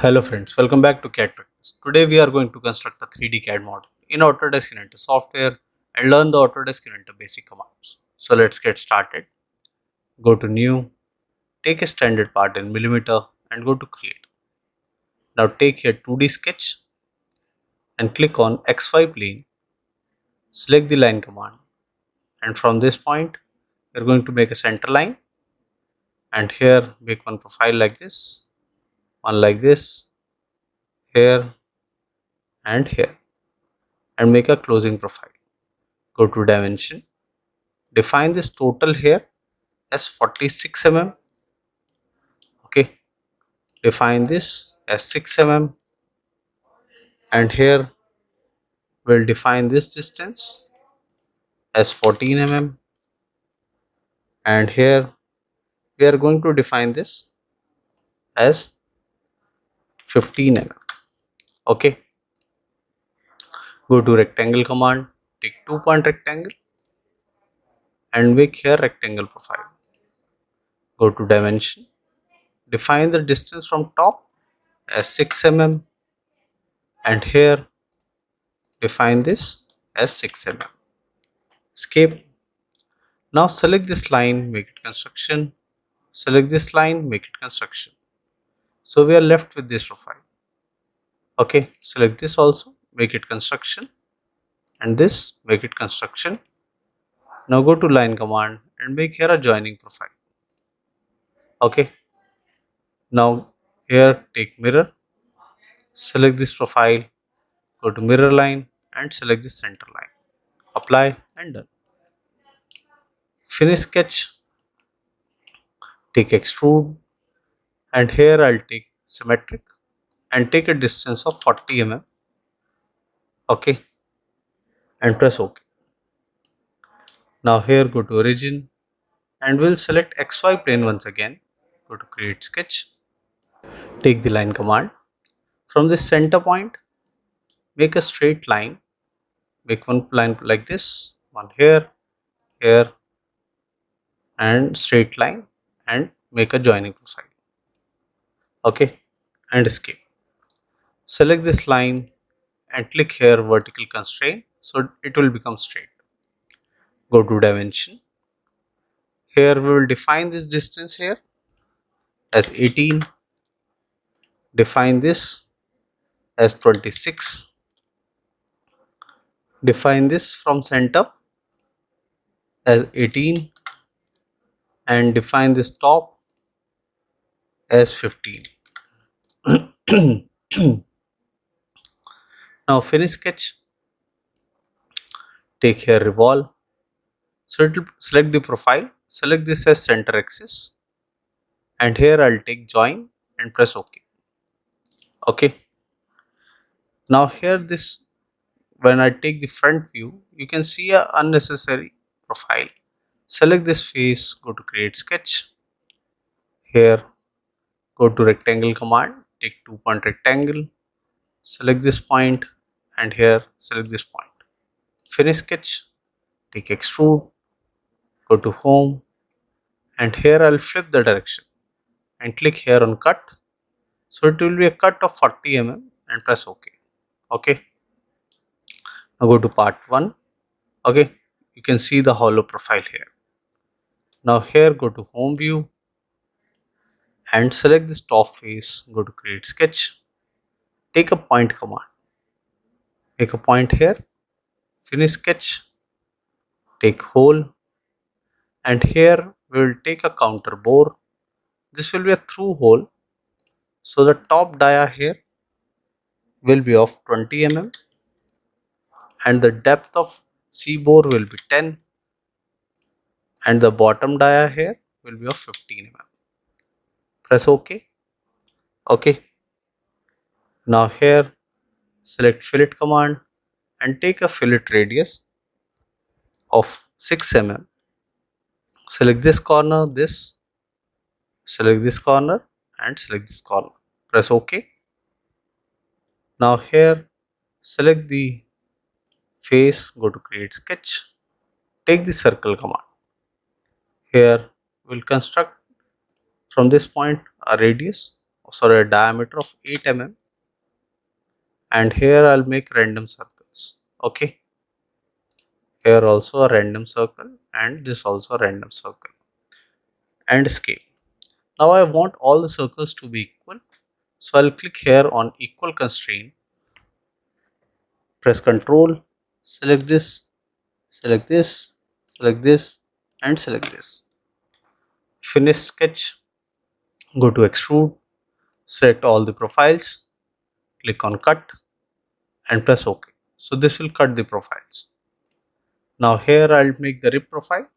Hello friends, welcome back to CAD Practice. Today we are going to construct a 3D CAD model in Autodesk Inventor software and learn the Autodesk Inventor basic commands. So let's get started. Go to New, take a standard part in millimeter and go to Create. Now take your 2D sketch and click on XY plane, select the line command, and from this point we are going to make a center line, and here make one profile like this, one like this, here and here, and make a closing profile. Go to dimension, define this total here as 46 mm. Okay, define this as 6 mm, and here we'll define this distance as 14 mm, and here we are going to define this as 15 mm. Okay, go to rectangle command, take 2-point rectangle and make here rectangle profile. Go to dimension, define the distance from top as 6 mm, and here define this as 6 mm. Escape. Now select this line, make it construction. Select this line, make it construction. So we are left with this profile. Okay, select this also, make it construction, and this, make it construction. Now go to line command and make here a joining profile. Okay, now here take mirror, select this profile, go to mirror line and select this center line. Apply and done. Finish sketch, take extrude, and here I'll take symmetric and take a distance of 40 mm. Okay, and press OK. Now here go to origin and we'll select XY plane once again. Go to create sketch, take the line command. From this center point, make a straight line. Make one line like this, one here, here, and straight line, and make a joining profile. Okay, and escape. Select this line and click here vertical constraint, so it will become straight. Go to dimension. Here we will define this distance here as 18. Define this as 26. Define this from center as 18 and define this top as 15. Now finish sketch, take here revolve, so it will select the profile, select this as center axis, and here I'll take join and press OK. Okay, now here this, when I take the front view, you can see a unnecessary profile. Select this face, go to create sketch, here go to rectangle command, take 2-point rectangle, select this point, and here select this point. Finish sketch, take extrude, go to home, and here I'll flip the direction and click here on cut, so it will be a cut of 40 mm and press OK. Okay, now go to part 1. Okay, you can see the hollow profile here. Now here go to home view and select this top face, go to create sketch, take a point command, make a point here, finish sketch, take hole, and here we will take a counter bore. This will be a through hole, so the top dia here will be of 20 mm and the depth of C bore will be 10 and the bottom dia here will be of 15 mm. Press OK. Okay, now here select fillet command and take a fillet radius of 6 mm. Select this corner, this, select this corner and select this corner. Press OK. Now here select the face, go to create sketch, take the circle command. Here we'll construct from this point a radius sorry, a diameter of 8 mm, and here I'll make random circles. Okay, here also a random circle and this also a random circle, and scale. Now I want all the circles to be equal, so I'll click here on equal constraint, press Ctrl, select this, select this, select this, and select this. Finish sketch, go to extrude, select all the profiles, click on cut and press OK. So this will cut the profiles. Now here I'll make the rib profile.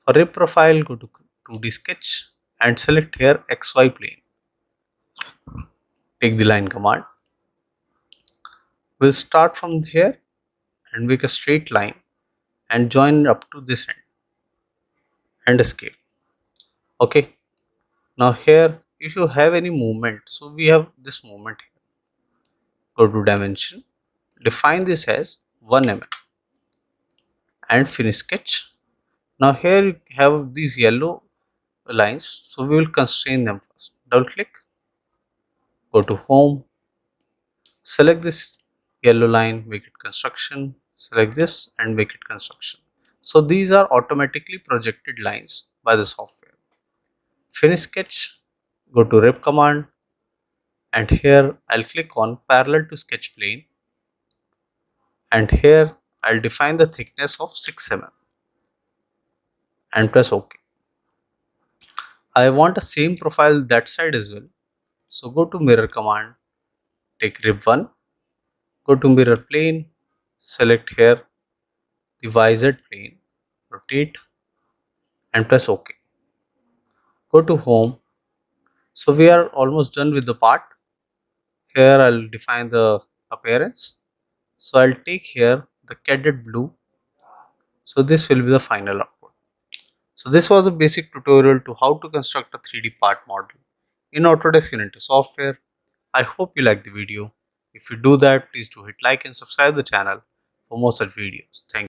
For rib profile, go to 2D sketch and select here XY plane. Take the line command. We'll start from here and make a straight line and join up to this end and escape. Okay. Now here, if you have any movement, so we have this movement here. Go to dimension, define this as 1 mm and finish sketch. Now here you have these yellow lines, so we will constrain them first. Double click, go to home, select this yellow line, make it construction, select this and make it construction. So these are automatically projected lines by the software. Finish sketch, go to rib command, and here I'll click on parallel to sketch plane, and here I'll define the thickness of 6 mm and press OK. I want the same profile that side as well, so go to mirror command, take rib 1, go to mirror plane, select here the YZ plane, rotate and press OK. Go to home. So we are almost done with the part. Here I'll define the appearance. So I'll take here the caded blue. So this will be the final output. So this was a basic tutorial to how to construct a 3D part model in Autodesk Inventor software. I hope you liked the video. If you do that, please do hit like and subscribe the channel for more such videos. Thank you.